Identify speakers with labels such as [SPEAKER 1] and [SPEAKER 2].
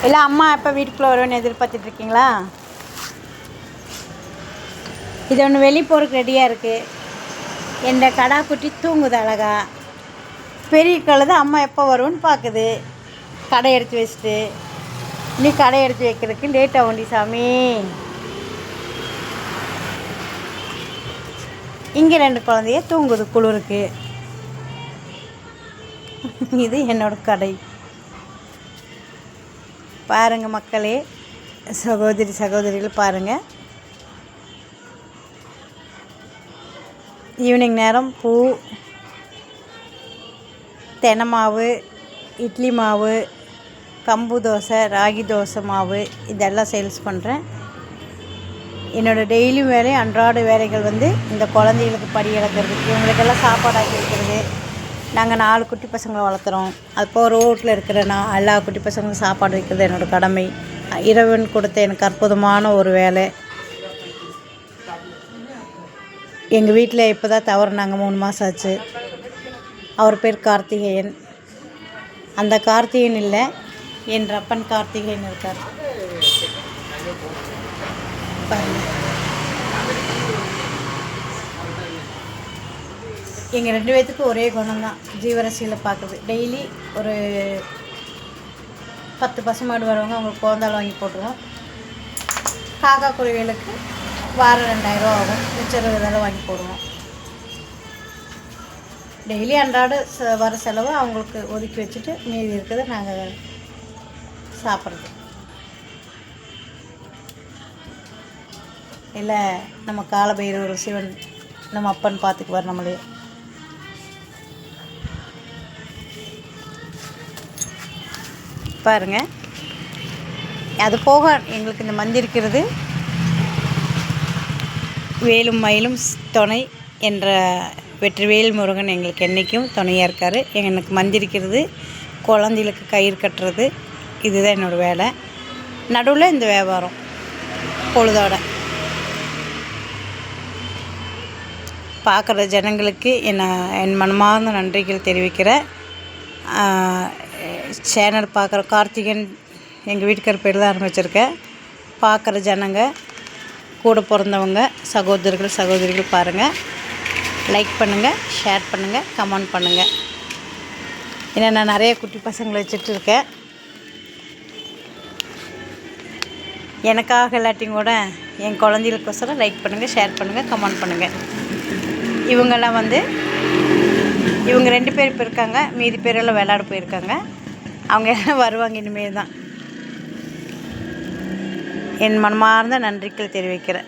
[SPEAKER 1] இல்லை அம்மா எப்போ வீட்டுக்குள்ளே வருவேன்னு எதிர்பார்த்துட்ருக்கீங்களா? இது ஒன்று வெளியே போகிறதுக்கு ரெடியாக இருக்குது. எந்த கடா குட்டி தூங்குது அழகா. பெரிய கழுது அம்மா எப்போ வருவோன்னு பார்க்குது. கடை எடுத்து வச்சுட்டு நீ கடை எடுத்து வைக்கிறதுக்கு லேட் ஆகும்டி சாமி. இங்கே 2 குழந்தைய தூங்குது குளிருக்கு. இது என்னோட கடை. பாருங்கள் மக்களே, சகோதரிகள் பாருங்கள். ஈவினிங் நேரம் பூ, தெனை மாவு, இட்லி மாவு, கம்பு தோசை, ராகி தோசை மாவு இதெல்லாம் சேல்ஸ் பண்ணுறேன். என்னோடய டெய்லி வேலை, அன்றாட வேலைகள் வந்து இந்த குழந்தைகளுக்கு படி இழக்கிறது, இவங்களுக்கெல்லாம் சாப்பாடு ஆக்கி வைக்கிறது. நாங்கள் 4 குட்டி பசங்களை வளர்த்துறோம். அப்போ ரோட்டில் இருக்கிற எல்லா குட்டி பசங்களுக்கும் சாப்பாடு வைக்கிறது என்னோடய கடமை. இறைவன் கொடுத்த எனக்கு அற்புதமான ஒரு வேலை. எங்கள் வீட்டில் இப்போ தான் தவறுனாங்க, 3 மாதம் ஆச்சு. அவர் பேர் கார்த்திகேயன். அந்த கார்த்திகேயன் இல்லை, என் ரப்பன் கார்த்திகேயன் இருக்கார். எங்கள் 2 பேர்த்துக்கு ஒரே குணம் தான், ஜீவராசியில் பார்க்குறது. டெய்லி ஒரு 10 பசுமாடு வருவாங்க, அவங்களுக்கு குழந்தாள் வாங்கி போட்டுருவோம். காக்கா குருவிகளுக்கு வாரம் 2000 ரூபா ஆகும், மிச்சம் இதெல்லாம் வாங்கி போடுவோம். டெய்லி அன்றாட வர செலவு அவங்களுக்கு ஒதுக்கி வச்சுட்டு மீதி இருக்கிறத நாங்கள் சாப்பிட்றது. இல்லை நம்ம காலபைரவர் சிவன் நம்ம அப்பன் பார்த்துக்குவார் நம்மளே. பாருங்கள், அது போக எங்களுக்கு இந்த மந்திரிக்கிறது வேலும் மயிலும் துணை என்ற வெற்றிவேல் முருகன் எங்களுக்கு என்றைக்கும் துணையாக இருக்கார். எனக்கு மந்திரிக்கிறது, குழந்தைகளுக்கு கயிறு கட்டுறது, இதுதான் என்னோடய வேலை. நடுவில் இந்த வியாபாரம் பொழுதோட. பார்க்குற ஜனங்களுக்கு என் மனமார்ந்த நன்றிகள் தெரிவிக்கிறேன். சேனல் பார்க்குற கார்த்திகன் எங்கள் வீட்டுக்கார பேர் தான் ஆரம்பிச்சிருக்கேன். பார்க்குற ஜனங்க, கூட பிறந்தவங்க, சகோதரிகள் பாருங்கள், லைக் பண்ணுங்கள், ஷேர் பண்ணுங்கள், கமெண்ட் பண்ணுங்கள். ஏன்னா நான் நிறைய குட்டி பசங்களை வச்சுட்டு இருக்கேன். எனக்காக இல்லாட்டியும் கூட என் குழந்தைகளுக்கோசரம் லைக் பண்ணுங்கள், ஷேர் பண்ணுங்கள், கமெண்ட் பண்ணுங்கள். இவங்கெல்லாம் வந்து இவங்க 2 பேர் இப்போ இருக்காங்க, மீதி பேரெல்லாம் விளையாட போயிருக்காங்க. அவங்க எல்லாம் வருவாங்க இனிமேல் தான். என் மனமார்ந்த நன்றிகள் தெரிவிக்கிறேன்.